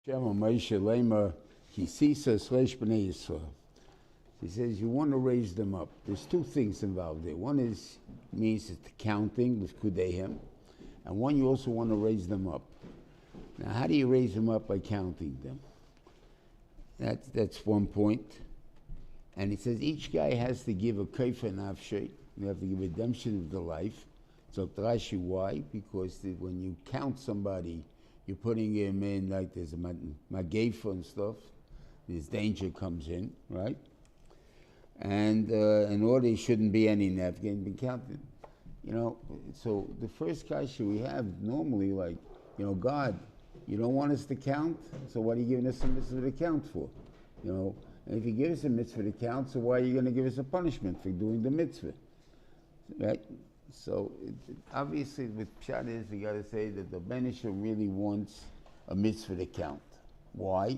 Sisa Sisa. He says you want to raise them up. There's two things involved there. One means it's counting with kudehim, and one you also want to raise them up. Now, how do you raise them up? By counting them. That's one point. And he says each guy has to give a kaifa nafshay. You have to give redemption of the life. So Rashi, why? Because when you count somebody, you're putting him in like there's a magefa and stuff. This danger comes in, right? And in order there shouldn't be any nefgin been counted. So the first kasha we have normally, like, God, you don't want us to count, so what are you giving us a mitzvah to count for? And if you give us a mitzvah to count, so why are you going to give us a punishment for doing the mitzvah? Right? So obviously with Pshat is, we got to say that the Benisha really wants a mitzvah to count. Why?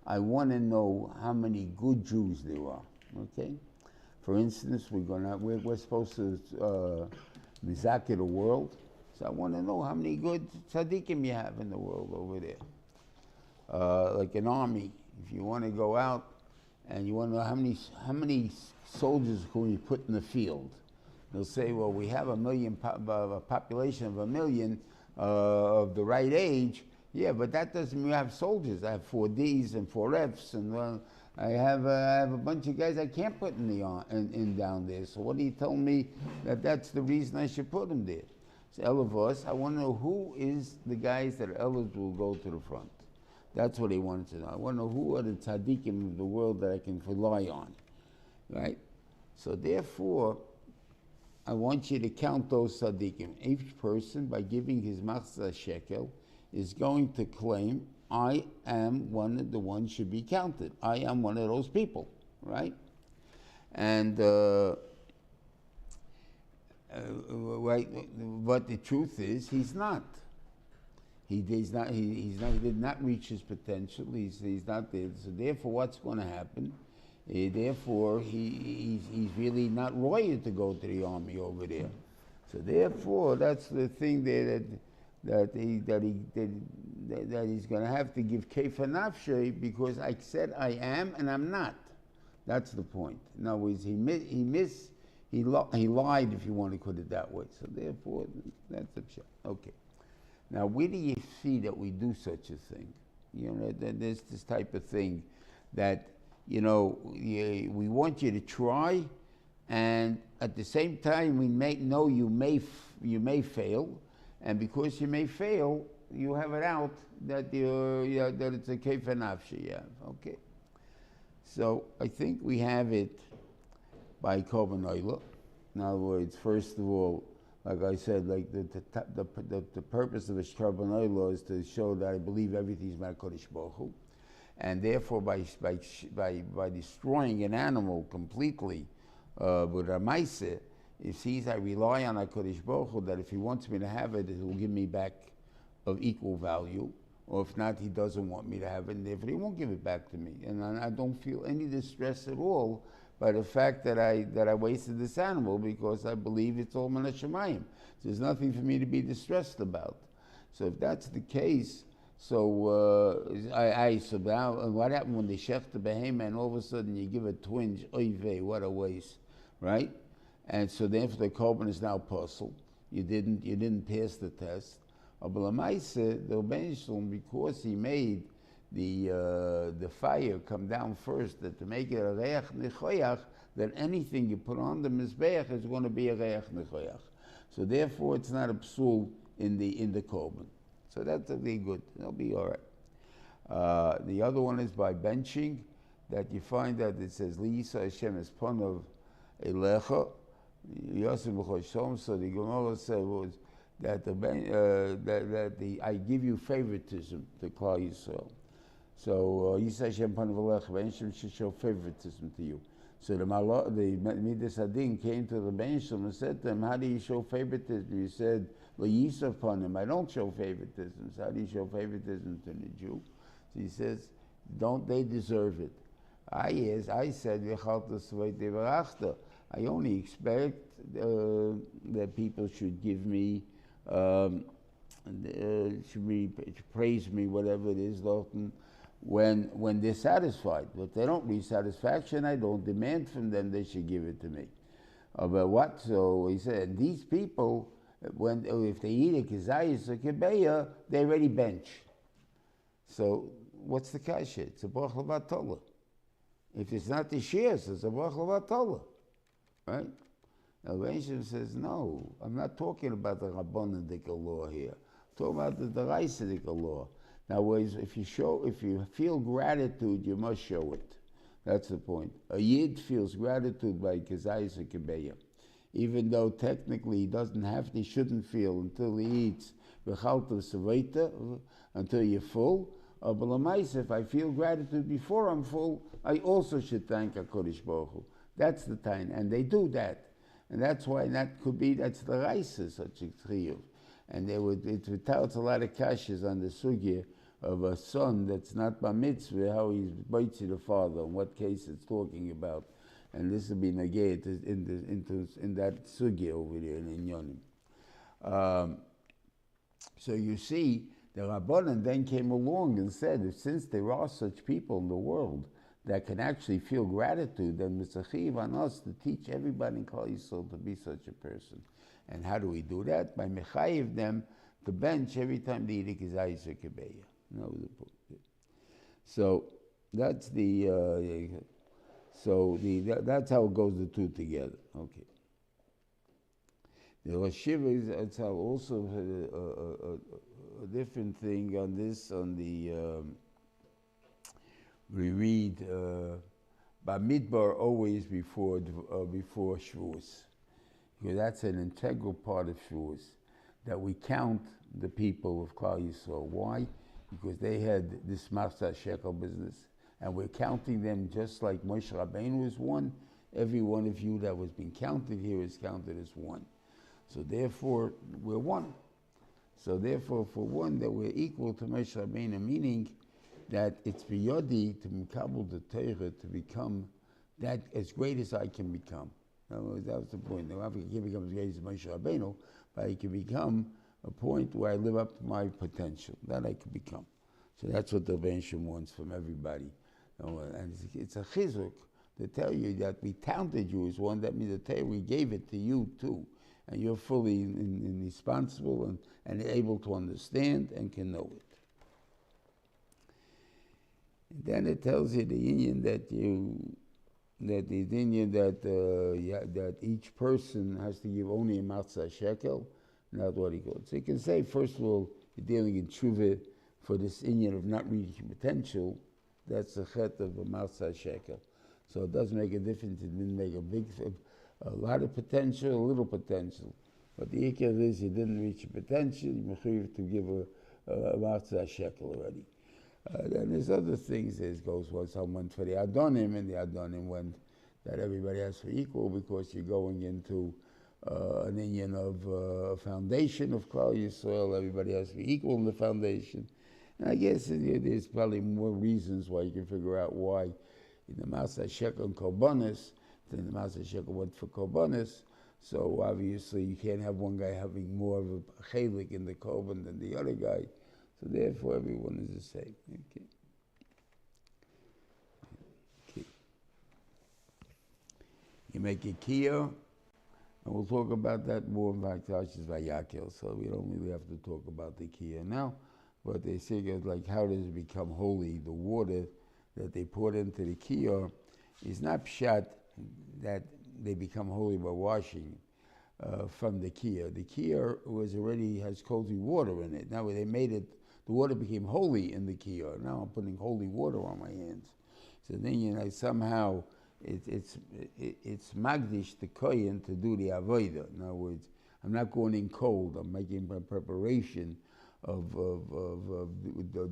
I want to know how many good Jews there are. Okay? For instance, we're supposed to mizakir the world. So I want to know how many good tzaddikim you have in the world over there. Like an army, if you want to go out and you want to know how many soldiers can we put in the field. They'll say, well, we have a population of 1 million of the right age. Yeah, but that doesn't mean we have soldiers. I have 4 Ds and 4 Fs, and I have a bunch of guys I can't put in down there. So what do you tell me that's the reason I should put them there? So Elavos, I want to know who is the guys that are eligible to go to the front. That's what he wanted to know. I want to know who are the tzaddikim of the world that I can rely on, right? So therefore, I want you to count those tzaddikim. Each person, by giving his machzah shekel, is going to claim, I am one of the ones should be counted. I am one of those people, right? And right, but the truth is, he's not. He did not reach his potential. He's not there. So therefore, what's going to happen? Therefore, he's really not royal to go to the army over there. So therefore, that's the thing there that he's going to have to give keifa nafshay, because I said I am and I'm not. That's the point. In other words, he lied, if you want to put it that way. So therefore, that's the pshat. Okay. Now, where do you see that we do such a thing? There's this type of thing that, we want you to try, and at the same time we know you may fail, and because you may fail, you have it out that that it's a keifa nafshi you have. Okay. So I think we have it by korban oila. In other words, first of all, like I said, like the purpose of a korban oila is to show that I believe everything is Kodesh Baruch Hu. And therefore, by destroying an animal completely with Ramaise, it sees I rely on HaKadosh Baruch Hu, that if he wants me to have it, he will give me back of equal value. Or if not, he doesn't want me to have it, and therefore he won't give it back to me. And I don't feel any distress at all by the fact that I wasted this animal, because I believe it's all Min HaShamayim. So there's nothing for me to be distressed about. So if that's the case, so now what happened when they shech the behema and all of a sudden you give a twinge, oy vey, what a waste, right? And so therefore the korban is now puzzle. You didn't pass the test. But the Ben, because he made the fire come down first, that to make it a reach nechoyach, that anything you put on the mizbeach is going to be a reach nechoyach. So therefore it's not a psul in the korban. So that'll be good. That'll be all right. The other one is by benching, that you find that it says Lisa Hashem es ponav elecha Yosef b'choshom. So the Gemara said was that I give you favoritism to Klal Yisrael. So Yisa Hashem ponav elecha, Hashem should show favoritism to you. So the Midas Adin came to the Ben Shalom and said to him, how do you show favoritism? He said, Yisa upon him, I don't show favoritism. So how do you show favoritism to the Jew? So he says, don't they deserve it? I said, I only expect that people should give me should praise me, whatever it is, when they're satisfied. But if they don't reach satisfaction, I don't demand from them they should give it to me. But what? So he said, these people, if they eat a kizayis or kebeya, they already bench. So what's the kasha? It's a brach levatollah. If it's not the shears, it's a brach levatollah, right? Now Reuven says, no, I'm not talking about the rabbinic law here. I'm talking about the deraisic law. Now, if you feel gratitude, you must show it. That's the point. A yid feels gratitude by kizayis or kebeya, even though technically he doesn't have to, he shouldn't feel until he eats v'chalta v'savaita, until you're full. But l'maisa, if I feel gratitude before I'm full, I also should thank HaKadosh Baruch Hu. That's the time, and they do that. And that's why that's the raisa, such a chiyuv. And it tells a lot of kashas on the sugya of a son that's not bar mitzvah, how he's bites the father, in what case it's talking about. And this will be negated in that sugya over there in Inyonim. So you see, the Rabbanan then came along and said, that since there are such people in the world that can actually feel gratitude, then it's a chiv on us to teach everybody in Klal Yisrael to be such a person. And how do we do that? By mechayiv them to bench every time they eat a kizayis or kebeya. So that's that's how it goes, the two together. Okay. The Rosh Shiva is also a different thing on this. We read Bamidbar always before Shavuos, because that's an integral part of Shavuos, that we count the people of Klal Yisrael. Why? Because they had this Masa Shekel business, and we're counting them just like Moshe Rabbeinu is one. Every one of you that was being counted here is counted as one. So therefore, we're one. So therefore, for one, that we're equal to Moshe Rabbeinu, meaning that it's biyodi to mekabel the Torah to become that as great as I can become. That was the point. Now, I can't become as great as Moshe Rabbeinu, but I can become a point where I live up to my potential. That I can become. So that's what the Rebbeinu wants from everybody. And it's a chizuk to tell you that we counted you as one. That means that we gave it to you too. And you're fully responsible and able to understand and can know it. And then it tells you the union that each person has to give only a matzah shekel, not what he goes. So you can say, first of all, you're dealing in tshuva for this union of not reaching potential. That's the chet of a matzah shekel. So it doesn't make a difference. It didn't make a lot of potential, a little potential. But the ikar is you didn't reach your potential, you mechuyev to give a matzah shekel already. Then there's other things. There goes someone for the Adonim, and the Adonim went that everybody has to equal because you're going into an union of foundation of Klal Yisrael. Everybody has to be equal in the foundation. And I guess there's probably more reasons why you can figure out why in the Matzah Shekel and Korbanos, then the Matzah Shekel went for Korbanos. So obviously you can't have one guy having more of a chelik in the Korban than the other guy. So therefore everyone is the same. Okay. You make a kiyah, and we'll talk about that more in Parshas Vayakel, so we don't really have to talk about the kiyah now. But they say like how does it become holy? The water that they poured into the kiyah is not pshat that they become holy by washing from the kiyah. The kiyah has cozy water in it. Now they made it, the water became holy in the kiyah. Now I'm putting holy water on my hands. So then somehow it's magdish the kohen to do the avodah. In other words, I'm not going in cold. I'm making my preparation of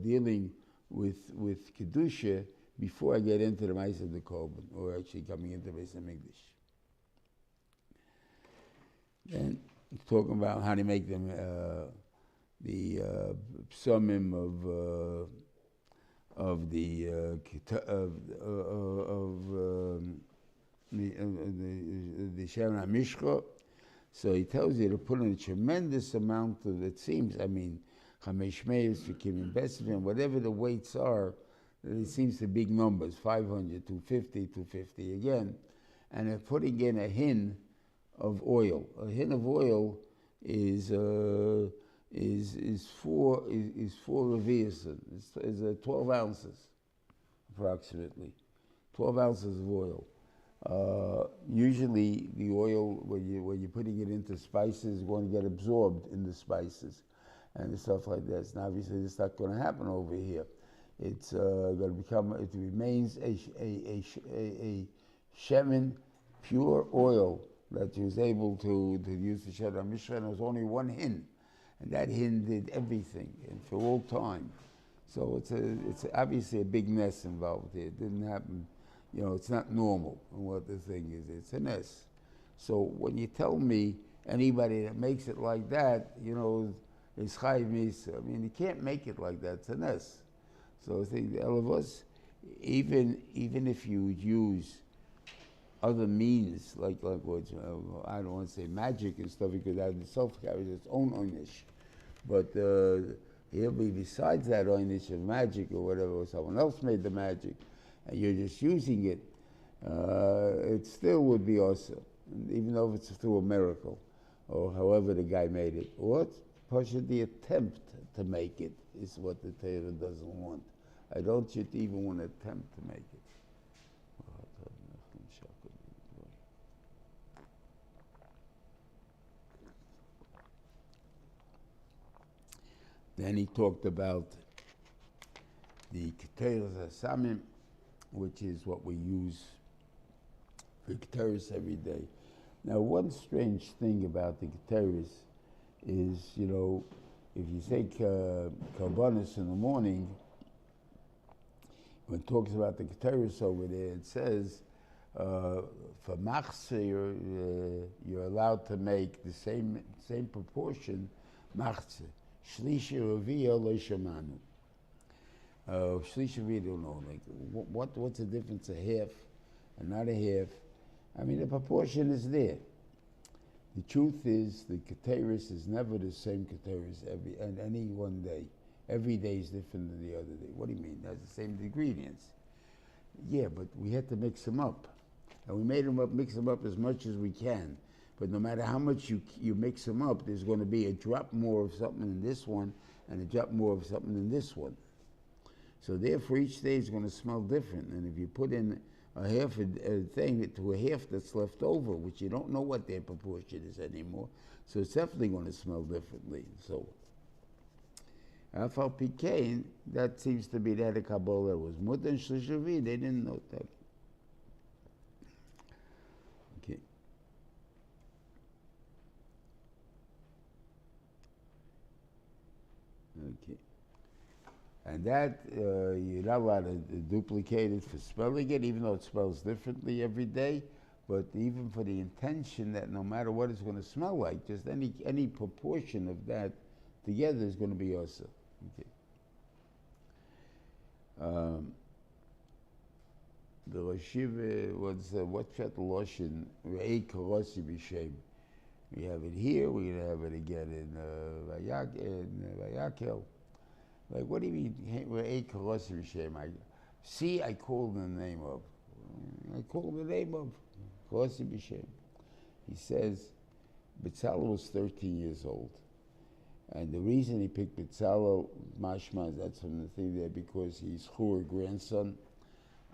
dealing with kedusha before I get into the Ma'aseh of the Korban, or actually coming into Beis HaMikdash. Then it's talking about how to make them the psumim of the Shem HaMishcha. So he tells you to put in a tremendous amount of, it seems, I mean, chamesh meis, fikim besivim, whatever the weights are, it seems to be big numbers, 500, 250, 250 again. And they're putting in a hin of oil. A hin of oil is 4 revi'asin. It's 12 ounces, approximately. 12 ounces of oil. Usually the oil, when you're putting it into spices, is going to get absorbed in the spices and stuff like that. And obviously it's not going to happen over here. It's going to become, it remains a shemen, pure oil that he was able to use the Shadar Mishra, and there was only one hin, and that hin did everything, and for all time. So it's obviously a big mess involved here. It didn't happen, you know, it's not normal in what the thing is. It's a mess. So when you tell me anybody that makes it like that, you know, is chayiv misa. I mean, you can't make it like that. It's a mess. So I think all of us, even if you would use other means, like what, I don't want to say magic and stuff, because that itself carries its own oynish. But it'll be besides that oynish of magic or whatever, or someone else made the magic, and you're just using it, it still would be awesome, even though it's through a miracle, or however the guy made it. Or the attempt to make it is what the Torah doesn't want. I don't even want to attempt to make it. Then he talked about the Keteres HaSamim, which is what we use for Keteres every day. Now, one strange thing about the Keteres is, you know, if you say Karbanis in the morning, when it talks about the Keteres over there, it says, for Machzeh, you're allowed to make the same proportion, Machzeh. Shlishi Reviya lo shamanu. Shlishi Reviya don't know. Like, what's the difference? A half and not a half. I mean, the proportion is there. The truth is, the Keteres is never the same Keteres any one day. Every day is different than the other day. What do you mean? That's the same ingredients. Yeah, but we had to mix them up. And we made them up, mix them up as much as we can. But no matter how much you mix them up, there's going to be a drop more of something in this one and a drop more of something in this one. So therefore, each day is going to smell different. And if you put in a half a thing to a half that's left over, which you don't know what their proportion is anymore, so it's definitely going to smell differently. So, Afal Pikain, that seems to be that a Kabbalah was Mutan Shlishavi, they didn't know that. Okay. Okay. And that, you're not allowed to duplicate it for spelling it, even though it spells differently every day, but even for the intention that no matter what it's going to smell like, just any proportion of that together is going to be also. Okay. The Rashiv was, what's that Loshin? Re'ei Karosi B'Shem. We have it here, we're going to have it again in Vayakel. Like, what do you mean, Re'ei Karosi B'Shem? See, I called the name of. I called the name of Karosi B'Shem. He says, B'Tzalel was 13 years old. And the reason he picked B'Tzalel, mashma, that's from the thing there, because he's Hur grandson,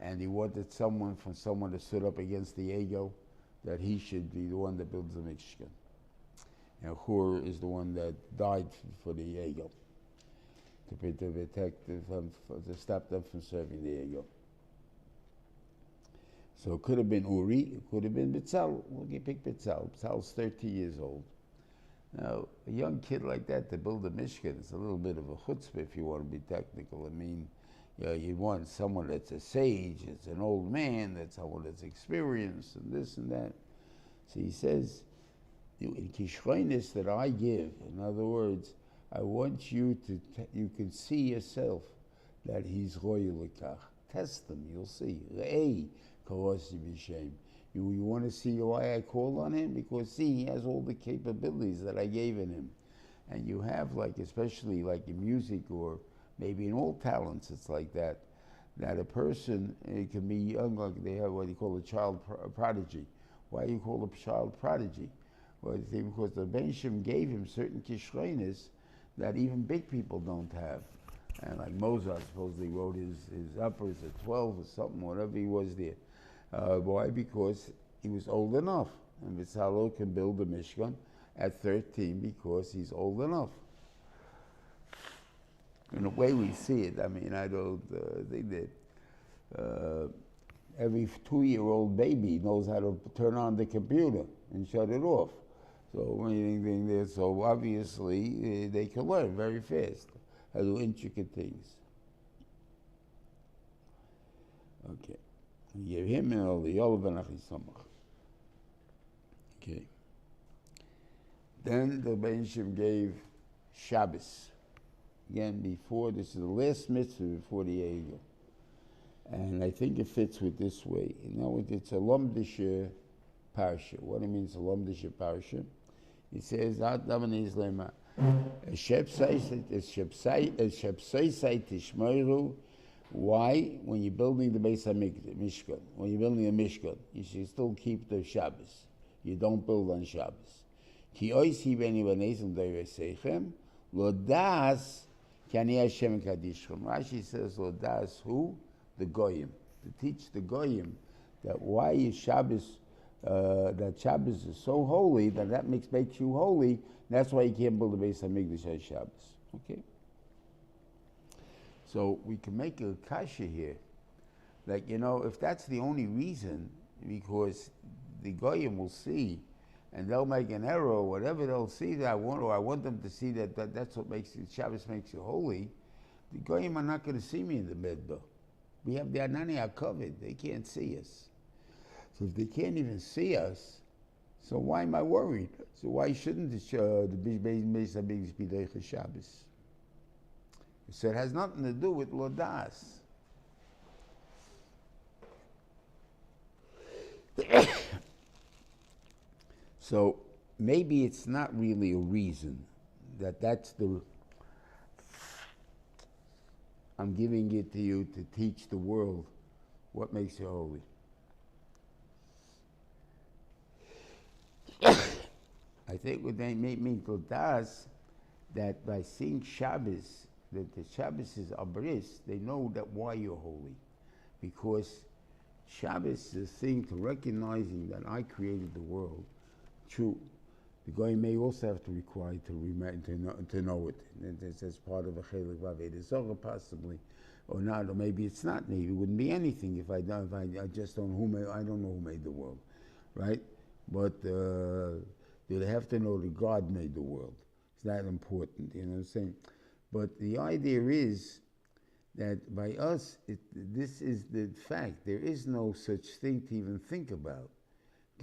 and he wanted someone to sit up against the ego, that he should be the one that builds the Mishkan. And Hur is the one that died for the ego, to protect them, to stop them from serving the ego. So it could have been Uri, it could have been B'Tzalel. Well, he picked B'Tzalel. B'Tzalel's 30 years old. Now, a young kid like that to build a Mishkan, it's a little bit of a chutzpah if you want to be technical. I mean, you know, you want someone that's a sage, it's an old man, that's someone that's experienced, and this and that. So he says, in Kishroinis that I give, in other words, I want you you can see yourself that he's royal lekach. Test him, you'll see. Re'ei karosi b'shem. You want to see why I called on him? Because see, he has all the capabilities that I gave in him. And you have, like, especially like in music or maybe in all talents, it's like that a person, it can be young, like they have what you call a child prodigy. Why do you call a child prodigy? Well, because the Benishim gave him certain kishreines that even big people don't have. And like Mozart supposedly wrote his uppers at 12 or something, whatever he was there. Why? Because he was old enough. And Vitzalo can build a Mishkan at 13 because he's old enough. In the way we see it, I mean, I don't think that every 2-year-old baby knows how to turn on the computer and shut it off. So anything there, so obviously they can learn very fast how to do intricate things. Okay. Give him and all the Yolvan Achisamach. Okay. Then the Benishim gave Shabbos. Again, before, this is the last mitzvah before the Egel. And I think it fits with this way. You know, it's a Lomdisha Parsha. What it means, a Lomdisha Parsha? It says, why? When you're building the Beis HaMishkan, when you're building a Mishkan, you should still keep the Shabbos. You don't build on Shabbos. Ki oisi beni v'neizim doiresechem, lo das ki ani Hashem kadishchem. Rashi says, lo das who? The Goyim. To teach the Goyim that why is Shabbos, that Shabbos is so holy, that makes you holy. That's why you can't build a Beis HaMikdash on Shabbos. Okay? So we can make a kasha here. Like, you know, if that's the only reason, because the Goyim will see, and they'll make an error or whatever, they'll see that I want them to see that's what makes it, Shabbos makes you holy. The Goyim are not going to see me in the Midbar. We have the Anania covered. They can't see us. So if they can't even see us, so why am I worried? So why shouldn't the Beis HaMikdash be Deicha Shabbos? So it has nothing to do with Lodas. So maybe it's not really a reason that's the, I'm giving it to you to teach the world what makes you holy. I think what they mean to das, that by seeing Shabbos, that the Shabbos is abris, they know that why you're holy. Because Shabbos is a thing to recognizing that I created the world. True. The guy may also have to require to know it. That's part of a chelik v'aved zorah possibly, or not, or maybe it's not. Maybe it wouldn't be anything if I just don't know I don't know who made the world, right? But do they have to know that God made the world? It's that important, you know what I'm saying? But the idea is that by us, this is the fact. There is no such thing to even think about.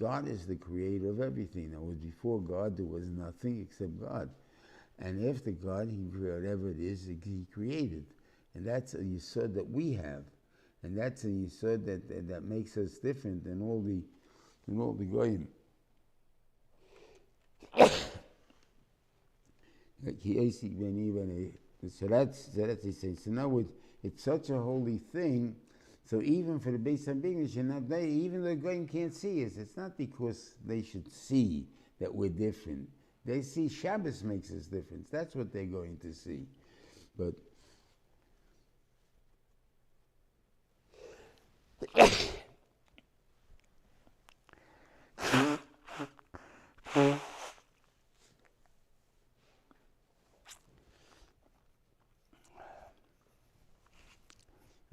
God is the creator of everything. Now, before God, there was nothing except God. And after God, he created whatever it is he created. And that's a yesod that we have. And that's a yesod that makes us different than all the goyim. So that's he saying. So now it's such a holy thing. So even for the Beis HaMikdash, even though the goyim can't see us, it's not because they should see that we're different. They see Shabbos makes us different. That's what they're going to see. But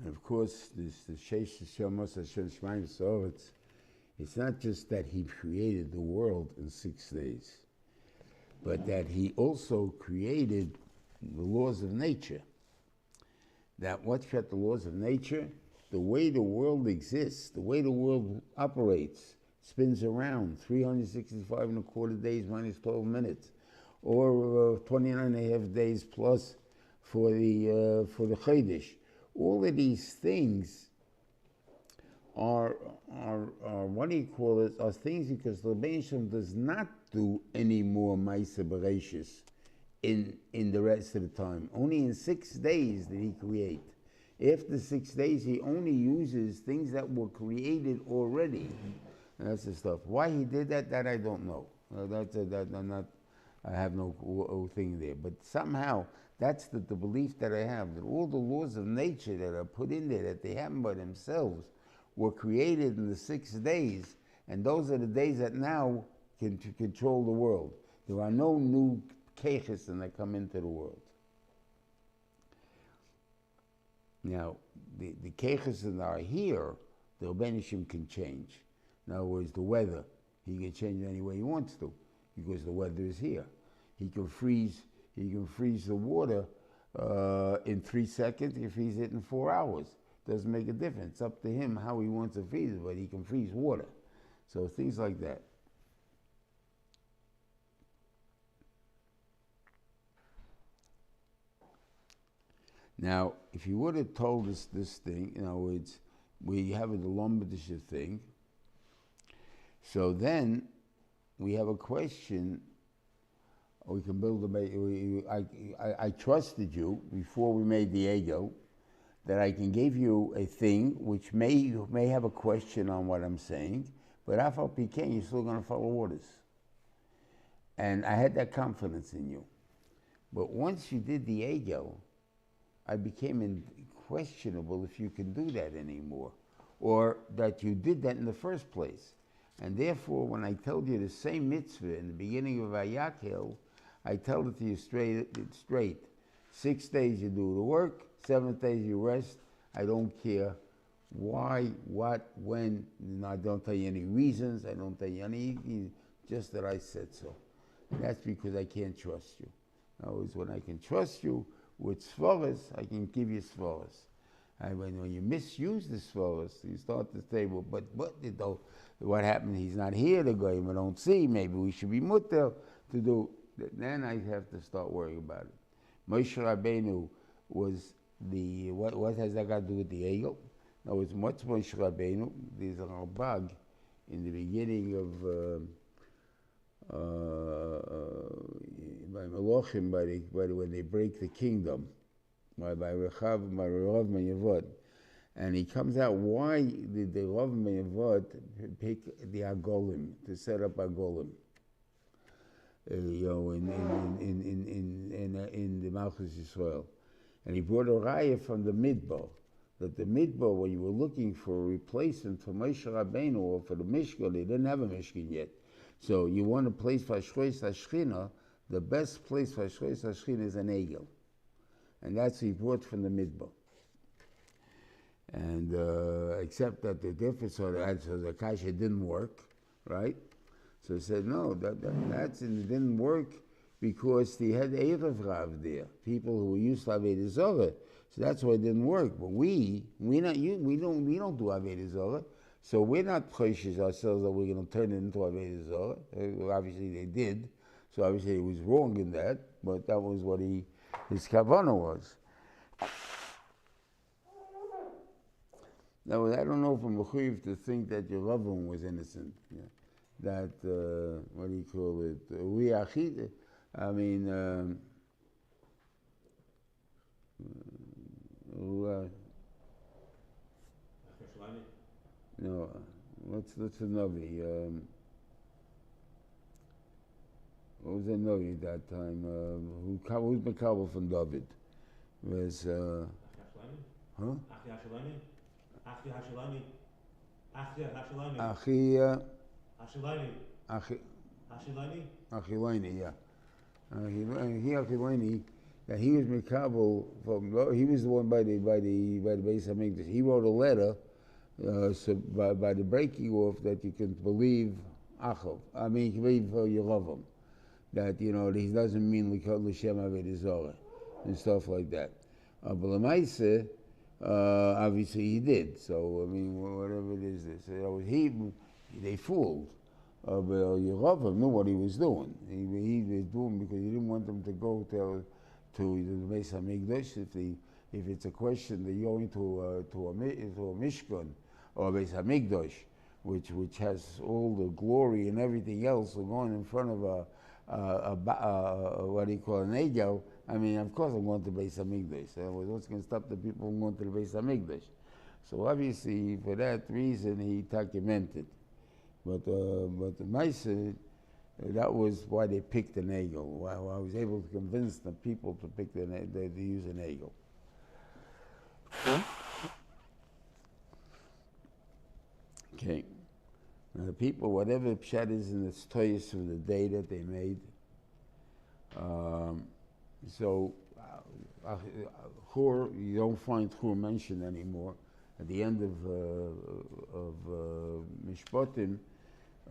and of course, the Sheish Shemos Hashem Shemaim, so it's not just that he created the world in 6 days, but that he also created the laws of nature. That what's got the laws of nature? The way the world exists, the way the world operates, spins around 365 and a quarter days minus 12 minutes, or 29 and a half days plus for the Chodesh. All of these things what do you call it, are things because the Rebbeinu Shalom does not do any more Maisa Bereshis in the rest of the time. Only in 6 days did he create. After 6 days, he only uses things that were created already. And that's the stuff. Why he did that, that I don't know. I have no thing there. But somehow, that's the belief that I have, that all the laws of nature that are put in there, that they happen by themselves, were created in the 6 days, and those are the days that now can control the world. There are no new keches that come into the world. Now, the keches that are here, the Rebbeinu Shalom can change. In other words, the weather, he can change any way he wants to, because the weather is here. He can freeze the water in 3 seconds. He can freeze it in 4 hours. Doesn't make a difference. It's up to him how he wants to freeze it, but he can freeze water. So things like that. Now, if you would have told us this thing, in other words, we have the Lombardische thing, so then we have a question. We can build I trusted you before we made the ego that I can give you a thing which you may have a question on what I'm saying, but after PK, you're still going to follow orders. And I had that confidence in you. But once you did the ego, I became questionable if you can do that anymore, or that you did that in the first place. And therefore, when I told you the same mitzvah in the beginning of Vayakhel, I tell it to you straight. 6 days you do the work, 7th days you rest. I don't care why, what, when. I don't tell you any reasons. I don't tell you anything, just that I said so. And that's because I can't trust you. In other words, when I can trust you with Seforim, I can give you Seforim. And when you misuse the Seforim, you start to say, well, but what happened? He's not here, the guy we don't see. Maybe we should be mutter to do. Then I have to start worrying about it. Moshe Rabbeinu was what has that got to do with the ego? No, it's what's Moshe Rabbeinu? There's a bug in the beginning of by Melochim, when they break the kingdom, by Rechav Yavod. And he comes out, why did the Rav Yavod pick the Agolim, to set up Agolim? In the Malchus Yisrael. And he brought a raya from the Midbar, that the Midbar, when you were looking for a replacement for Moshe Rabbeinu or for the Mishkan, they didn't have a Mishkan yet. So you want a place for Shreis HaShchina, the best place for Shreis HaShchina is an Egel. And that's what he brought from the Midbar. And except that the difference, so the Kasha didn't work, right? So he said, no, it didn't work because they had Erev Rav there, people who were used to Avodah Zarah. So that's why it didn't work. But we don't do Avodah Zarah. So we're not precious ourselves that we're going to turn it into Avodah Zarah. Obviously they did. So obviously he was wrong in that, but that was what his kavanah was. Now, I don't know from Mechuyev to think that your Reuven was innocent. Yeah. That, what do you call it? We achid. I mean, no, what's the Navi? What was the Navi at that time? Who's Mekabel from David? Was, huh? Achiloni, yeah. Achiloni, that he was Mekabel from. He was the one by the Beis Hamikdash. He wrote a letter, so by the breaking off that you can believe Achav. I mean, you can believe Yeravam. That he doesn't mean L'Shem Avodah Zarah and stuff like that. But L'maaseh, obviously he did. So I mean, whatever it is, they fooled. But Yeravam knew what he was doing. He was doing because he didn't want them to go to the Beis Hamikdash. If it's a question, they're going to a Mishkan or Beis Hamikdash, which has all the glory and everything else, so going in front of what do you call an egel, I mean, of course I'm going to Beis Hamikdash. What's going to stop the people from going to the Beis Hamikdash? So obviously, for that reason, he documented. But the Maisa, that was why they picked an egel. Why I was able to convince the people to pick to use an egel. Okay. Now the people, whatever pshat is in the stories of the day that they made, Hur, you don't find Hur mentioned anymore. At the end of Mishpatim,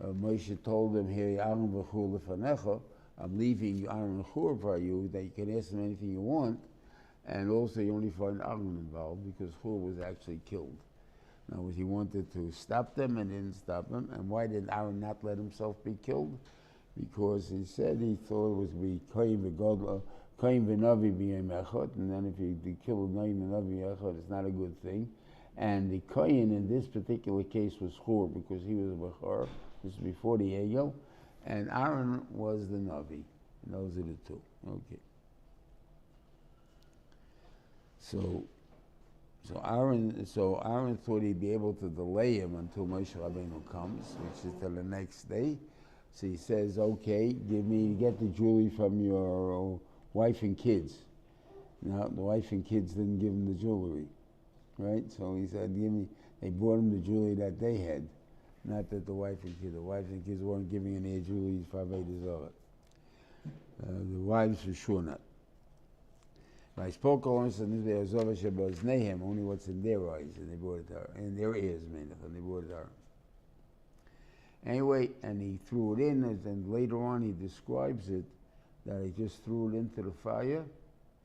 Moshe told them, "Here, Aaron v'Hur lefanecha. I'm leaving Aaron and Hur for you. That you can ask them anything you want." And also, you only find Aaron involved because Hur was actually killed. Now, he wanted to stop them and didn't stop them. And why did Aaron not let himself be killed? Because he said he thought it was be Kohen v'Navi b'yem echad, and then if you kill a Kohen and Navi echad, it's not a good thing. And the Kohen in this particular case was Hur because he was a Bechor. This is before the Egel, and Aaron was the Navi. And those are the two. Okay. So Aaron thought he'd be able to delay him until Moshe Rabbeinu comes, which is till the next day. So he says, "Okay, get the jewelry from your wife and kids." Now the wife and kids didn't give him the jewelry, right? So he said, They brought him the jewelry that they had, not that the wife and kids weren't giving any jewelry for Avodah Zarah. The wives for sure not. I spoke only what's in their eyes, and they brought it to her, in their ears, and they brought it to her. Anyway, and he threw it in, and later on he describes it, that he just threw it into the fire,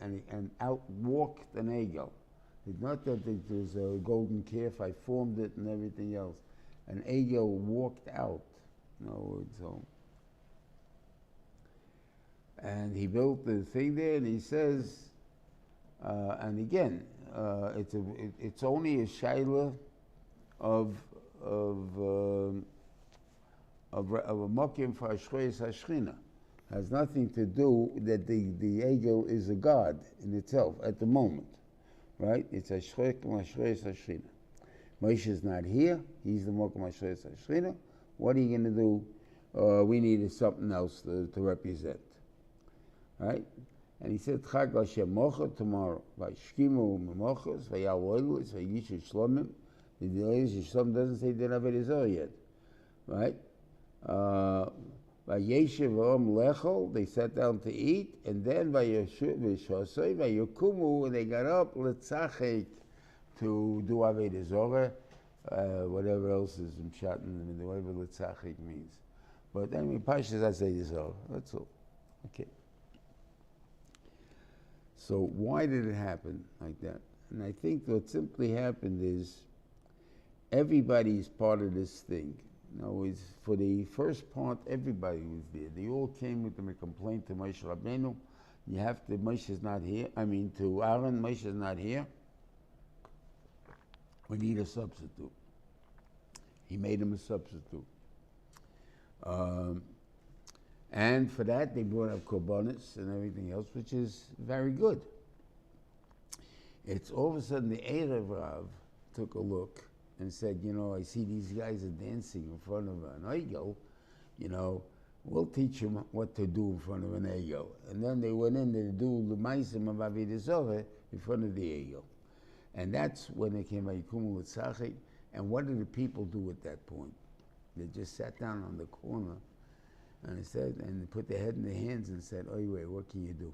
and out walked an egel. It's not that it was a golden calf, I formed it and everything else. An egel walked out. And he built the thing there, and he says, and again, it's only a shaila of a mokim for Ashreis Hashchina. Has nothing to do that the egel is a god in itself at the moment, right? It's Ashreis Hashchina. Moshe is not here. He's the mokim Ashreis Hashchina. What are you going to do? We needed something else to represent, right? And he said, Chag Hashem Mocha tomorrow. Vayishkimu Memochos, Vayawoilus, Vayishu Shlomim. The Yishu Shlom doesn't say they're not Avodah yet, right? Vayeshev Om Lechol, they sat down to eat, and then Vayeshosoi, Vayakumu, they got up, Letzachek, to do Avodah Zarah, whatever else is in Pshat, whatever Letzachek means. But anyway, Parshas I say this all. That's all. Okay. So why did it happen like that? And I think what simply happened is everybody's part of this thing. For the first part, everybody was there. They all came with them a complaint to Moshe Rabbeinu. Moshe is not here. To Aaron, Moshe is not here. We need a substitute. He made him a substitute. And for that, they brought up korbanos and everything else, which is very good. It's all of a sudden the Erev Rav took a look and said, I see these guys are dancing in front of an egel, we'll teach them what to do in front of an egel. And then they went in to do the ma'asim of Avodah Zarah in front of the egel. And that's when they came by Yikumu L'Tzachik. And what did the people do at that point? They just sat down on the corner and they put their head in their hands and said, wait, what can you do?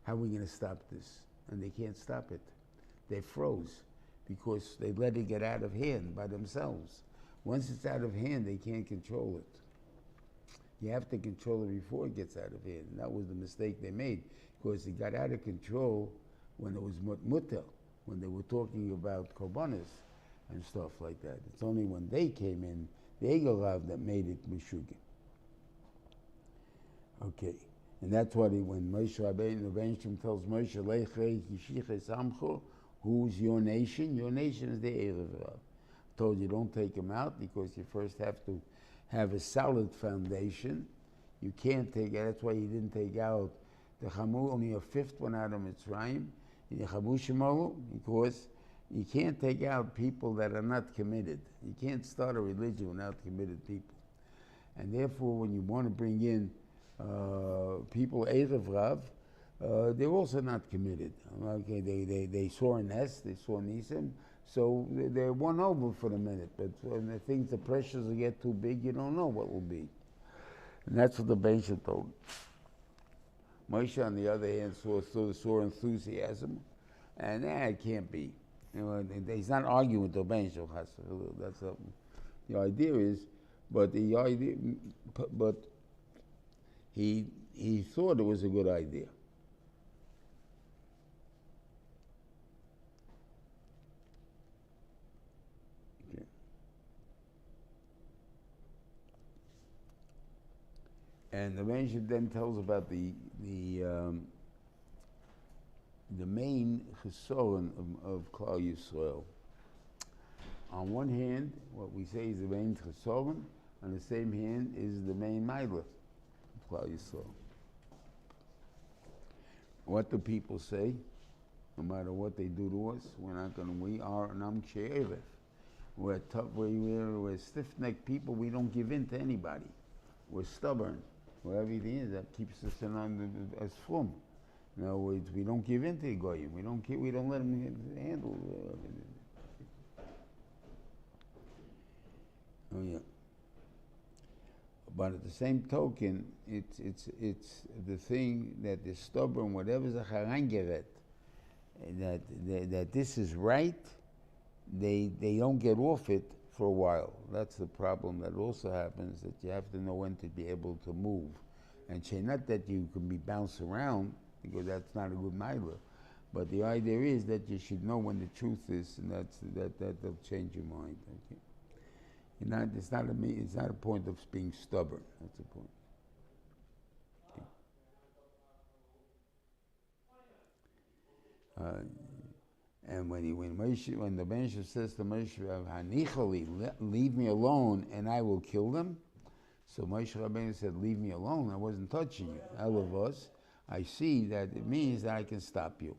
How are we going to stop this? And they can't stop it. They froze because they let it get out of hand by themselves. Once it's out of hand, they can't control it. You have to control it before it gets out of hand. And that was the mistake they made, because it got out of control when it was mutter, when they were talking about korbanos and stuff like that. It's only when they came in, the Egel Rav, that made it mishugim. Okay, and that's what when Moshe Rabbeinu tells Moshe, Lechrei Yishiches Amcho, who's your nation? Your nation is the Erev Rav. told you don't take them out because you first have to have a solid foundation. You can't take, that's why you didn't take out the Chamu, only a fifth one out of Mitzrayim, the Chamu, because you can't take out people that are not committed. You can't start a religion without committed people. And therefore, when you want to bring in people, Erev Rav, they're also not committed. Okay, they saw a nest, they saw Nisim, so they're won over for the minute. But when the pressures will get too big, you don't know what will be. And that's what the Beisha told. Moshe, on the other hand, saw enthusiasm, and it can't be. You know, he's not arguing with the Beisha. That's the idea is, but the idea, but he thought it was a good idea. Okay. And the Beisha then tells about the main chesoron of Klal Yisrael. On one hand, what we say is the main chesoron, on the same hand is the main ma'ila of Klal Yisrael. What do people say? No matter what they do to us, we are an am she'eref. We're tough, we're stiff-necked people, we don't give in to anybody. We're stubborn. Well, everything is, that keeps us as from. In other words, we don't give in to the goyim. We don't let them handle. Oh yeah. But at the same token, it's the thing that is stubborn. Whatever's a harangeret, that this is right, they don't get off it for a while. That's the problem that also happens, that you have to know when to be able to move. And say, not that you can be bounced around, because that's not a good ma'ila, but the idea is that you should know when the truth is, and that'll change your mind. Okay? It's not a point of being stubborn. That's the point. Okay. And when the Moshe says to Moshe, "Hanichali, leave me alone, and I will kill them," so Moshe Rabbeinu said, "Leave me alone. I wasn't touching you." Elavos, I see that it means that I can stop you.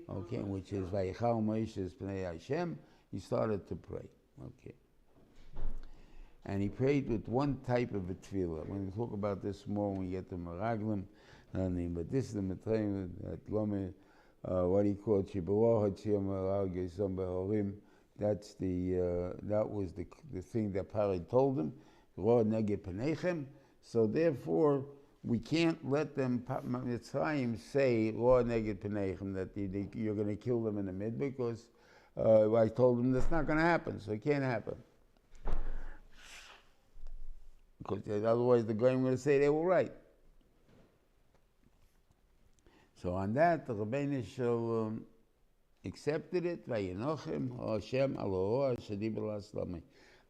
Okay, which is Vayichal Moshe's Pnei Hashem. He started to pray. Okay, and he prayed with one type of a tefillah. We're going to talk about this more when we get to Meraglim. But this is the Matrayim that Lome. What he called Behorim. That's that was the thing that Pari told him. So therefore, we can't let them Mitzrayim say that you're going to kill them in the mid, because I told them that's not going to happen. So it can't happen, because otherwise the guy going to say they were right. So on that, the Rebbeinu Shalom accepted it. Vayinochem Hashem Aloha Shadi B'Laslamei.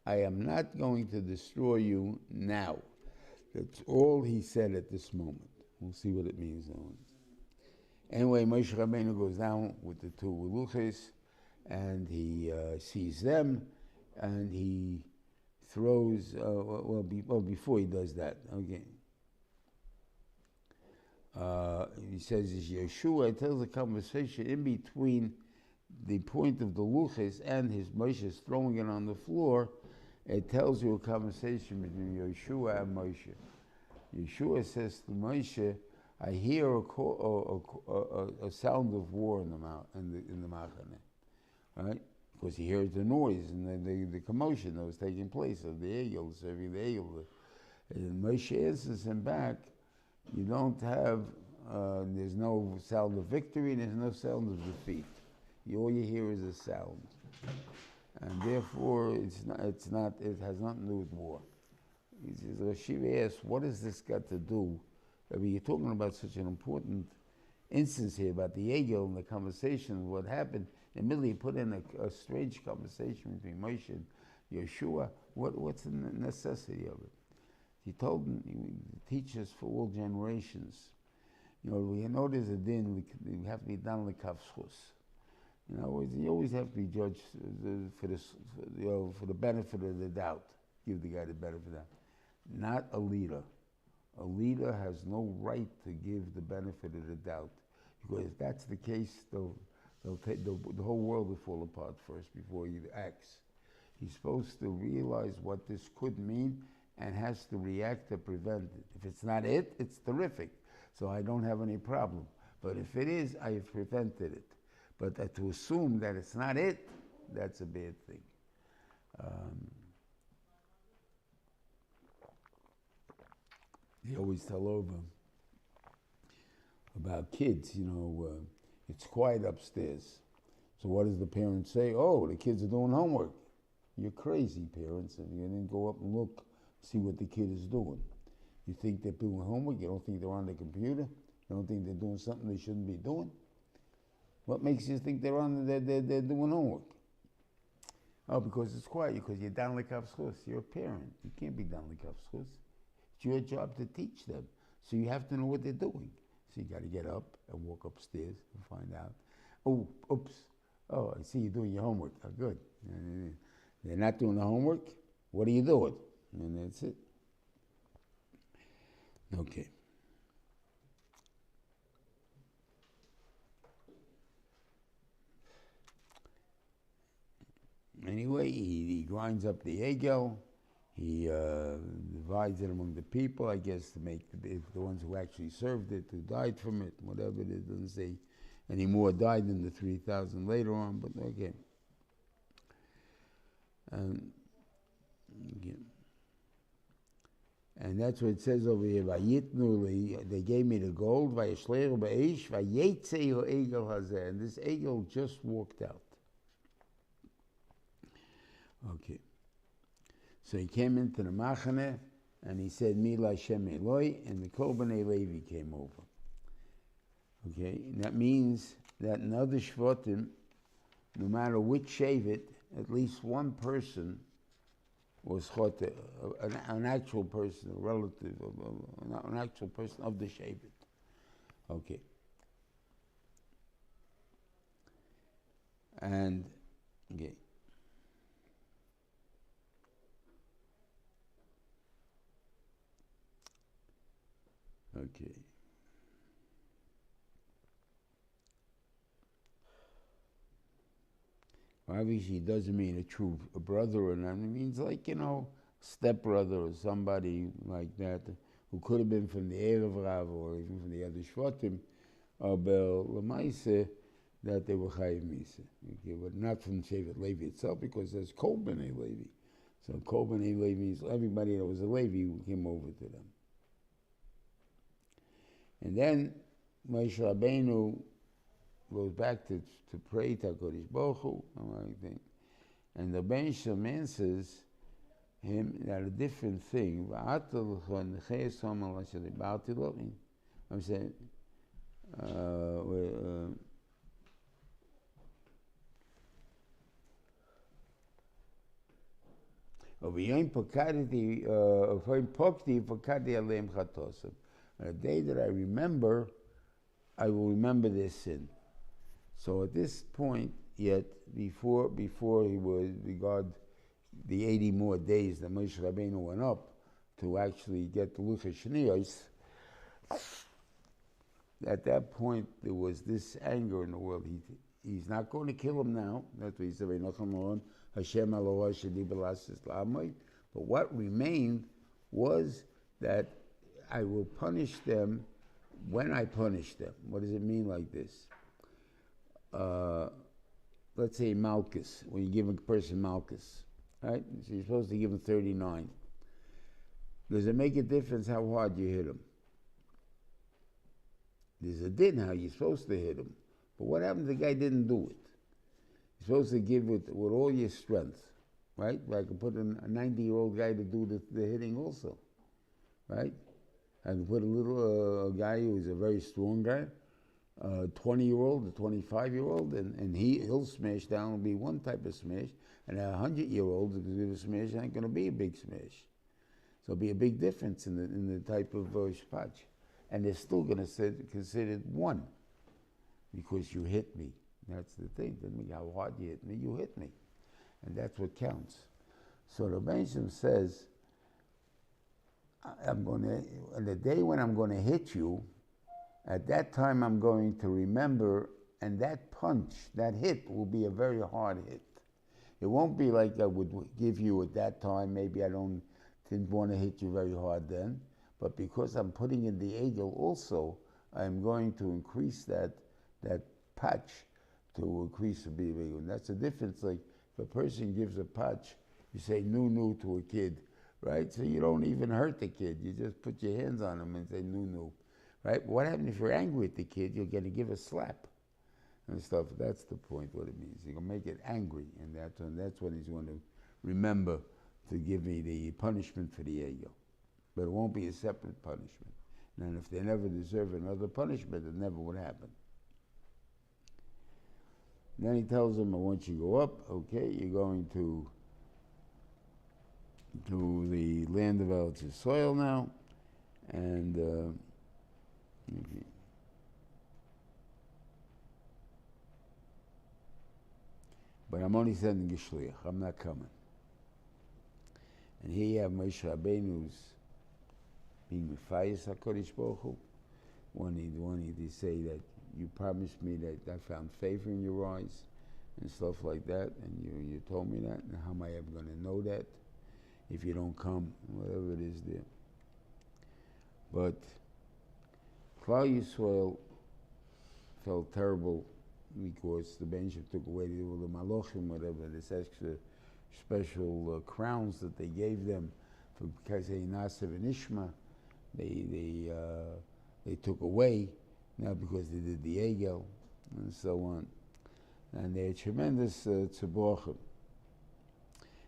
I am not going to destroy you now. That's all he said at this moment. We'll see what it means now. Anyway, Moshe Rabbeinu goes down with the two Luchis, and he sees them, and he throws. Before he does that, okay. He says, Yeshua tells a conversation in between the point of the luchis and his Moshe throwing it on the floor. It tells you a conversation between Yeshua and Moshe. Yeshua says to Moshe, I hear a sound of war in the Machane, right? Because he hears the noise and the commotion that was taking place of the Egel, serving the Egel. And Moshe answers him back, you don't have, there's no sound of victory, there's no sound of defeat. All you hear is a sound. And therefore, it has nothing to do with war. He says, Rashiv asks, what has this got to do? I mean, you're talking about such an important instance here about the Egel and the conversation, what happened. In the middle, he put in a strange conversation between Moshe and Yeshua. What's the necessity of it? He told him, he teaches for all generations. You know, we know there's a din, we have to be done l'kavschus. You know, you always have to be judged for the benefit of the doubt. Give the guy the benefit of the doubt. Not a leader. A leader has no right to give the benefit of the doubt, because if that's the case, the whole world will fall apart first before he acts. He's supposed to realize what this could mean and has to react to prevent it. If it's not it, it's terrific, so I don't have any problem. But if it is, I have prevented it. But to assume that it's not it, that's a bad thing. They always tell over about kids, you know, it's quiet upstairs. So what does the parent say? Oh, the kids are doing homework. You're crazy, parents, if you didn't go up and look, see what the kid is doing. You think they're doing homework? You don't think they're on the computer? You don't think they're doing something they shouldn't be doing? What makes you think they're doing homework? Oh, because it's quiet, because you're down like Avschus. You're a parent. You can't be down like Avschus. It's your job to teach them. So you have to know what they're doing. So you got to get up and walk upstairs and find out. Oh, oops. Oh, I see you're doing your homework. Oh, good. They're not doing the homework. What are you doing? And that's it. Okay. Anyway, he grinds up the egel. He divides it among the people, I guess, to make the ones who actually served it, who died from it, whatever it is. Doesn't say any more died than the 3,000 later on, but okay. And that's what it says over here. They gave me the gold. And this egel just walked out. Okay. So he came into the machane and he said, Mila Hashem Eloi, and the Korbanei Levi came over. Okay, and that means that in other Shvatim, no matter which Shevet, at least one person was chote, an actual person, a relative, an actual person of the Shevet. Okay. And, okay. Okay. Obviously, it doesn't mean a true brother or not. It means like, you know, stepbrother or somebody like that who could have been from the Erev Rav or even from the other Shvatim, but Lamaise, that they were Chayiv Misa. Okay, but not from Shevet Levi itself, because there's Kol B'nai Levi. So Kol B'nai Levi means everybody that was a Levi came over to them. And then Moshe Rabbeinu goes back to pray to HaKadosh Baruch Hu, and the Ben Shem answers him that a different thing. I'm saying, on a day that I remember, I will remember their sin. So at this point, yet before he would regard the 80 more days that Moshe Rabbeinu went up to actually get the Luchas Shniyos, at that point there was this anger in the world. He's not going to kill him now. That's what he said. Hashem but what remained was that I will punish them when I punish them. What does it mean like this? Let's say Malchus, when you give a person Malchus, right? So you're supposed to give him 39. Does it make a difference how hard you hit him? There's a din how you're supposed to hit him. But what happens if the guy didn't do it? You're supposed to give it with all your strength, right? I could put a 90-year-old guy to do the hitting also, right? I can put a little guy who's a very strong guy, a 20-year-old, a 25-year-old, and he'll smash down. It'll be one type of smash, and a 100-year-old who's going to smash ain't going to be a big smash. So it'll be a big difference in the type of shpach, and they're still going to consider it one because you hit me. That's the thing. Doesn't matter how hard you hit me, you hit me. And that's what counts. So the Benjamin says, on the day when I'm going to hit you, at that time I'm going to remember, and that punch, that hit, will be a very hard hit. It won't be like I would give you at that time. Maybe I didn't want to hit you very hard then, but because I'm putting in the egel also, I'm going to increase that patch to increase the big. And that's the difference. Like if a person gives a patch, you say nu to a kid, right? So you don't even hurt the kid. You just put your hands on him and say nu, right? But what happens if you're angry at the kid? You're going to give a slap and stuff. That's the point. What it means. You're going to make it angry, and that's when he's going to remember to give me the punishment for the ego. But it won't be a separate punishment. And if they never deserve another punishment, it never would happen. Then he tells them, once you go up, okay, you're going to the land of Eretz soil now, and okay. But I'm only sending a shliach. I'm not coming. And here you have Moshe Rabbeinu's being Mephias HaKadosh Baruch Hu, wanting to say that you promised me that I found favor in your eyes and stuff like that, and you told me that, and how am I ever going to know that if you don't come, whatever it is there. But Klal Yisrael felt terrible because the Benjamin took away the Malachim, whatever, this extra special crowns that they gave them for Kazei Nasev and Ishma. They took away now because they did the Egel and so on. And they're tremendous tzebuachim.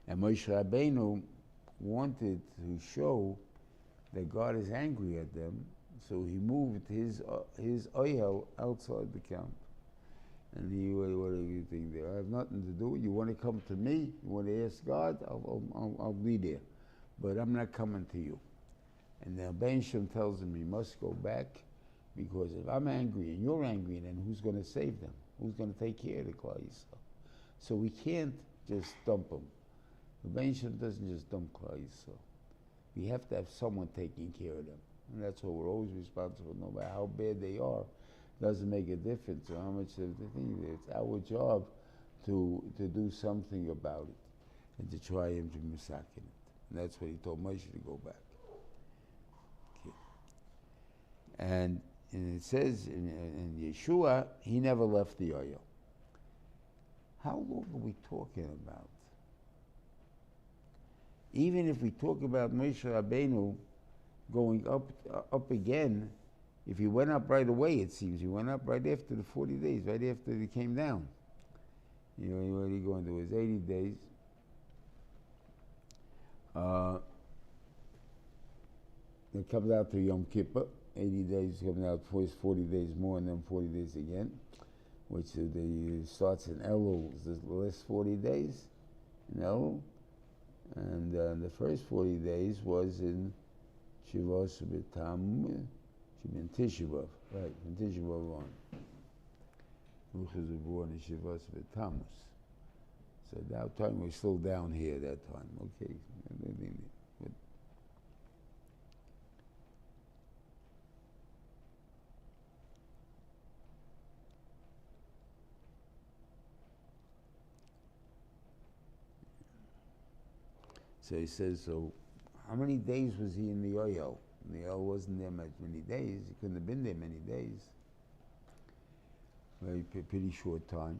And Moshe Rabbeinu wanted to show that God is angry at them, so he moved his oyel outside the camp. And what do you think there? I have nothing to do. You want to come to me? You want to ask God? I'll be there. But I'm not coming to you. And the Benjamin tells him he must go back, because if I'm angry and you're angry, then who's going to save them? Who's going to take care of the Klal Yisrael? So we can't just dump them. The Benjamin doesn't just dump Klal Yisrael. We have to have someone taking care of them. And that's what we're always responsible, no matter how bad they are. Doesn't make a difference or how much of the thing is. It's our job to do something about it and to try him to misakin it. And that's what he told Moshe to go back. Okay. And it says in Yeshua, he never left the oil. How long are we talking about? Even if we talk about Moshe Rabbeinu going up again, if he went up right away, it seems he went up right after the 40 days, right after he came down. You know, he already going to his 80 days. It comes out to Yom Kippur. 80 days comes out, first 40 days more, and then 40 days again, which starts in Elul, the last 40 days in Elul. And the first 40 days was in Shivos B'Tam, in Tisha B'Av, right, from Tisha B'Av on. Ruchas were born in Shivos B'Tammuz. So at that time, we're still down here at that time, okay. So he says, so how many days was he in the oil? The oil wasn't there many days. He couldn't have been there many days. Pretty short time.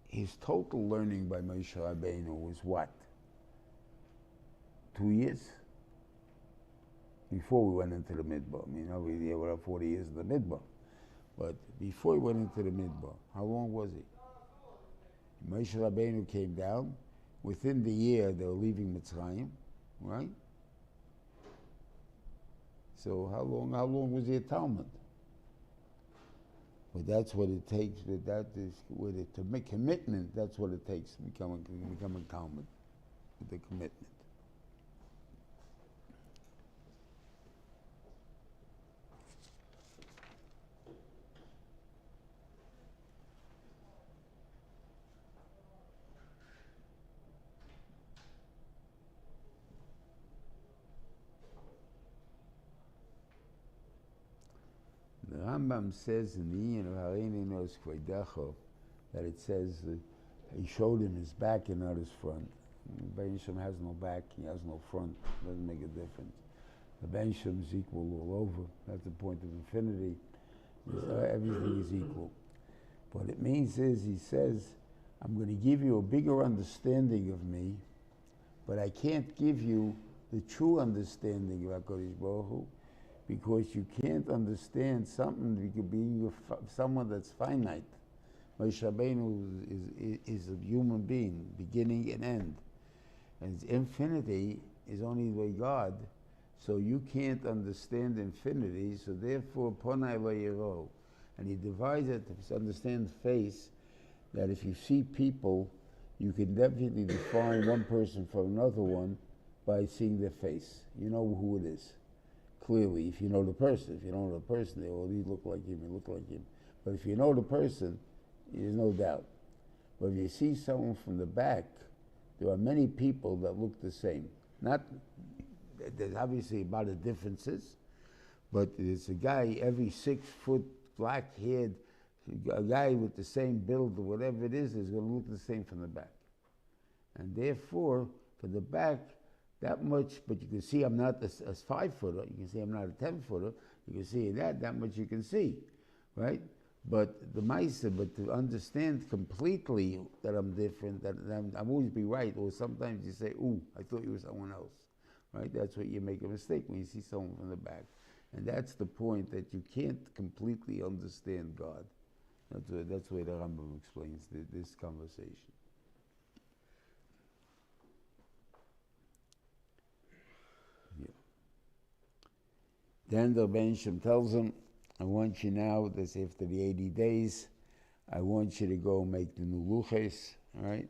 His total learning by Moshe Rabbeinu was what? 2 years? Before we went into the Midbar. I mean, obviously, there were 40 years in the Midbar. But before he went into the Midbar, how long was he? Moshe Rabbeinu came down. Within the year, they were leaving Mitzrayim, right? So how long was the Talmud? But that's what it takes. To make commitment, that's what it takes to become a Talmud, with the commitment. Rambam says in the Yin of Hareini Nos Kvedecho that it says he showed him his back and not his front. Ben Shem has no back, he has no front, doesn't make a difference. The Ben Shem is equal all over. That's the point of infinity. Everything is equal. What it means is, he says, I'm going to give you a bigger understanding of me, but I can't give you the true understanding of HaKadosh Baruch Hu, because you can't understand something being someone that's finite. Moshe Rabbeinu is a human being, beginning and end. And infinity is only the way God, so you can't understand infinity, so therefore, Ponai Vayiro. And he divides it to understand face, that if you see people, you can definitely define one person from another one by seeing their face. You know who it is, clearly, if you know the person. If you don't know the person, they all look like him, you look like him. But if you know the person, there's no doubt. But if you see someone from the back, there are many people that look the same. There's obviously a lot of differences, but there's a guy, every 6 foot, black-haired, a guy with the same build or whatever it is going to look the same from the back. And therefore, for the back, that much, but you can see I'm not a 5-footer, you can see I'm not a 10-footer, you can see that much you can see, right? But the Maisa, but to understand completely that I'm different, that I'm always be right, or sometimes you say, ooh, I thought you were someone else, right? That's what you make a mistake when you see someone from the back. And that's the point, that you can't completely understand God. That's the way the Rambam explains this conversation. Yeah. Then the Ben Shem tells him, I want you now, that's after the 80 days, I want you to go make the new luches, right?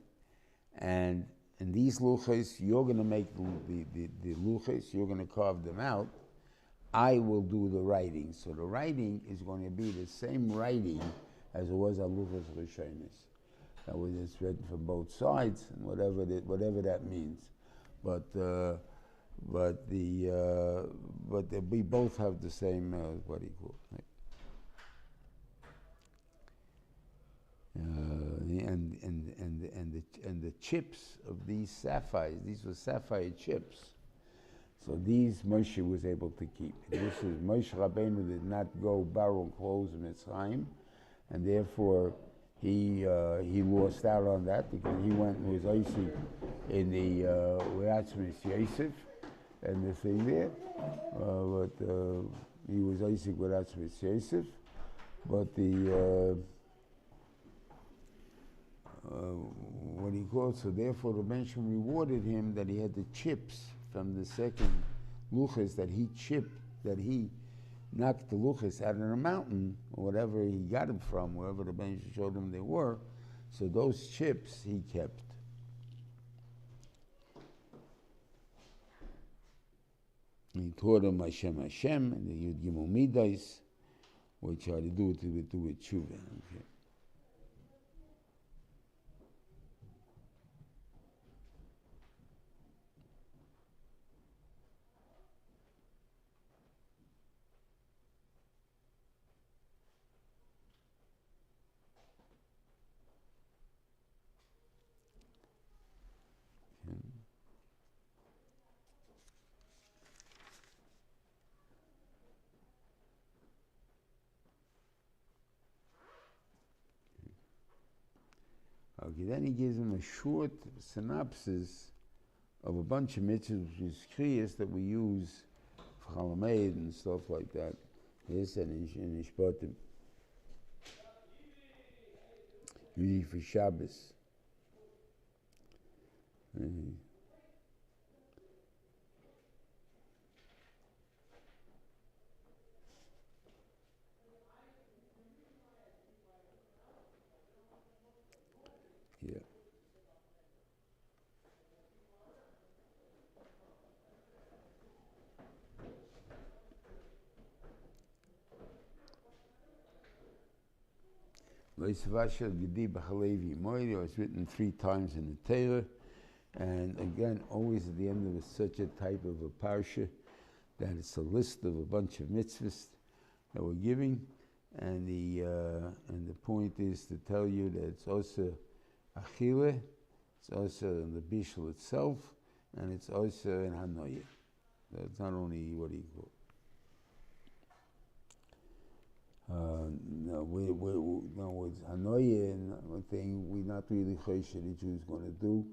And in these luches, you're going to make the luches, you're going to carve them out. I will do the writing. So the writing is going to be the same writing as it was on luches Rishonis. That was, it's written from both sides, and whatever that means. But we both have the same what do you call it? And the chips of these sapphires, these were sapphire chips. So these Moshe was able to keep. This is Moshe Rabbeinu did not go borrow clothes in Mitzrayim, and therefore he lost out on that, because he went and was icy in the Ratzmis Yosef and the thing there, but he was icy with Ratzmis Yosef, but the what he called, so therefore the Benjamin rewarded him that he had the chips from the second luches that he chipped, that he knocked the luches out of a mountain, or whatever he got them from, wherever the Benjamin showed him they were. So those chips he kept. And he taught him Hashem Hashem, and the Yud Gimel Midas, which are to do with tshuva. Okay. Okay, then he gives him a short synopsis of a bunch of mitzvahs, which is kriyas that we use for Chalamed and stuff like that. Yes, and in Ishpatim. Usually for Shabbos. Yeah. It's written 3 times in the Torah, and again, always at the end of such a type of a parsha, that it's a list of a bunch of mitzvahs that we're giving. and the point is to tell you that it's also achile, it's also in the bishul itself, and it's also in hanoye. So it's not only what he called. No, with hanoye and one thing we're not really chosh the Jews going to do.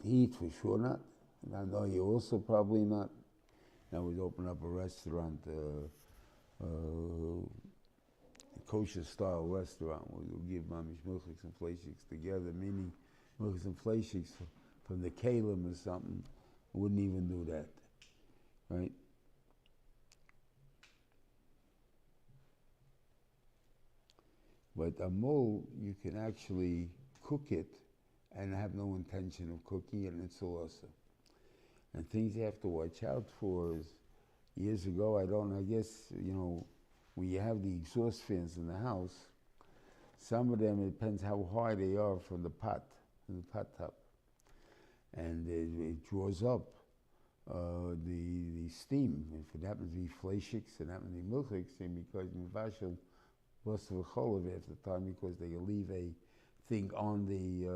Eat for sure not. Hanoye also probably not. Now we'd open up a restaurant, a kosher style restaurant where we'll give mamish milchiks and fleishiks together, meaning milchiks and fleishiks from the kalim or something. Wouldn't even do that, right? But a mole, you can actually cook it and have no intention of cooking it, and it's also. And things you have to watch out for is, years ago, I guess, when you have the exhaust fans in the house, some of them, it depends how high they are from the pot top. And it draws up the steam. If it happens to be fleishiks, it happens to be milchiks, and because mivashel was of cholov at the time, because they leave a thing on the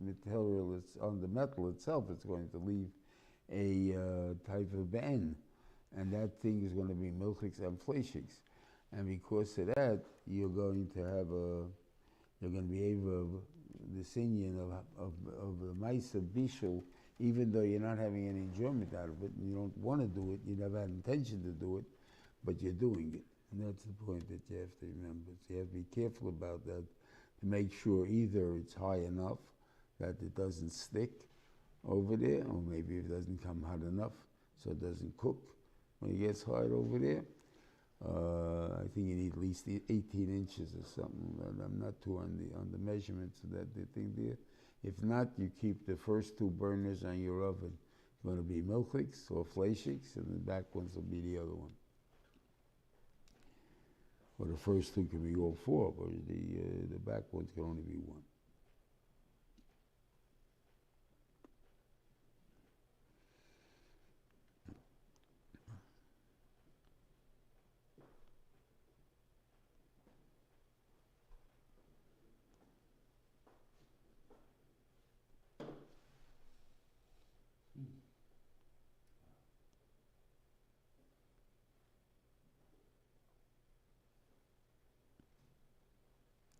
material, on the metal itself, it's going to leave a type of ben, and that thing is going to be milchiks and fleishiks, and because of that, you're going to be able this Indian of the Maisa Bishul, even though you're not having any enjoyment out of it, and you don't want to do it, you never had intention to do it, but you're doing it. And that's the point that you have to remember. So you have to be careful about that, to make sure either it's high enough that it doesn't stick over there, or maybe it doesn't come hot enough so it doesn't cook when it gets hot over there. I think you need at least 18 inches or something. I'm not too on the measurements of that thing there. If not, you keep the first two burners on your oven. It's going to be milchiks or fleishiks, and the back ones will be the other one. Or the first two can be all four, but the back ones can only be one.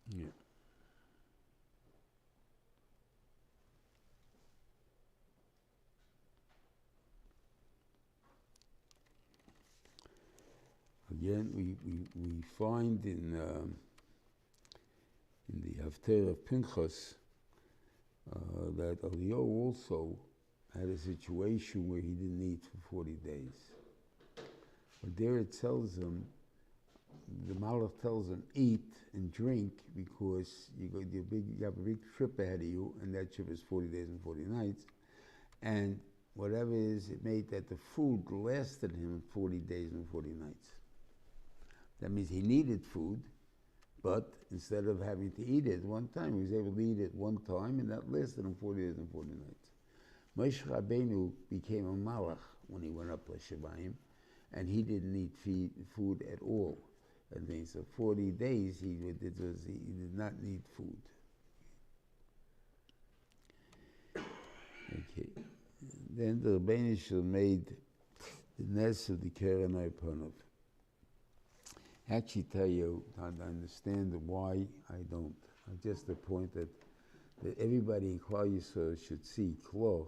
Yeah. Again, we find in the Haftarah of Pinchas that Eliyahu also had a situation where he didn't eat for 40 days. But there it tells him, the Malach tells him, eat and drink, because you have a big trip ahead of you, and that trip is 40 days and 40 nights. And whatever it is, it made that the food lasted him 40 days and 40 nights. That means he needed food, but instead of having to eat it one time, he was able to eat it one time, and that lasted him 40 days and 40 nights. Moshe Rabbeinu became a Malach when he went up L'Shamayim, and he didn't need food at all. And so 40 days he did not need food. Okay. Then the Rebbeinu Shalom made the nest of the Keren Arponov. Actually tell you, I understand why I don't. Just the point that everybody in Klal Yisrael should see Kloch,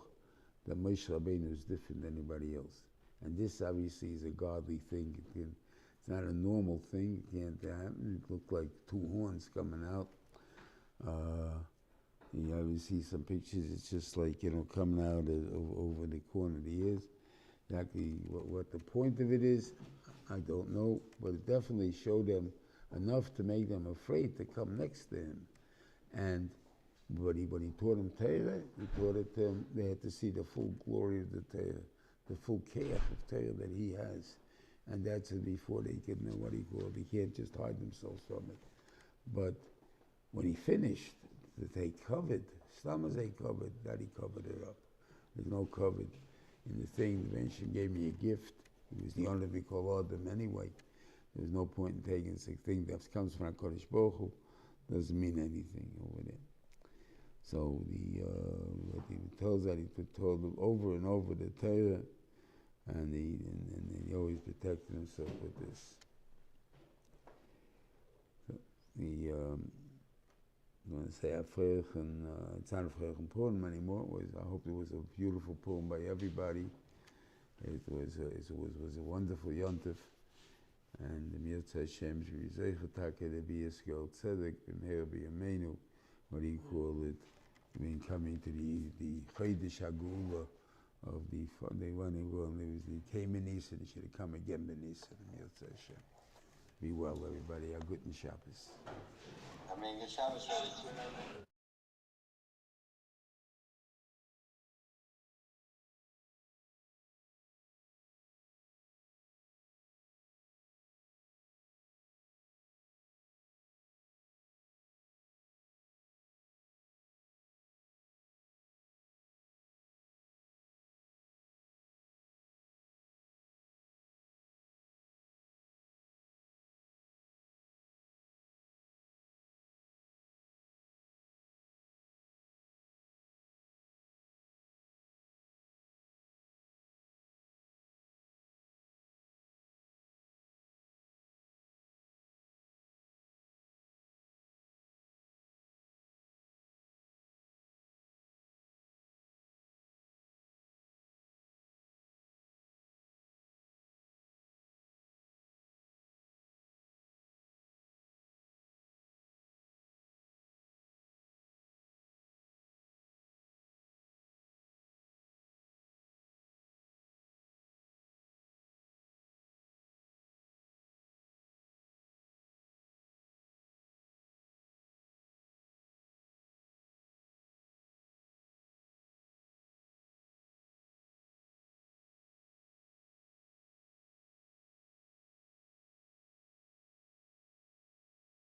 that Moshe Rabbeinu is different than anybody else. And this obviously is a godly thing. It's not a normal thing. It can't happen. It looked like two horns coming out. You obviously see some pictures. It's just like, coming out over the corner of the ears. Exactly what the point of it is, I don't know. But it definitely showed them enough to make them afraid to come next to him. And when he taught them Torah, he taught it to them. They had to see the full glory of the Torah, the full chaos of Torah that he has. And that's before they can know what he called. They can't just hide themselves from it. But when he finished, they covered. Stammas they covered, that he covered it up. There's no covered. In the thing, the Rebbeinu gave me a gift. He was the only Mikol Adam anyway. There's no point in taking this thing that comes from HaKadosh Baruch Hu, doesn't mean anything over there. So what he tells that he told over and over the Torah, and he always protected himself with this. So I'm going to say Afreich, and it's not Afreich poem anymore. I hope it was a beautiful poem by everybody. It was a wonderful yontif, and the Mirza Hashem Shvizaychatake be Yisrael Tzedek B'meir B'yameinu. What do you call it? I mean, coming to the Chodesh Hagula of they went in well, they came in Nisa, they should have come again in Nisa. The Mirza Hashem. Be well, everybody. A good Shabbos. I mean, good Shabbos.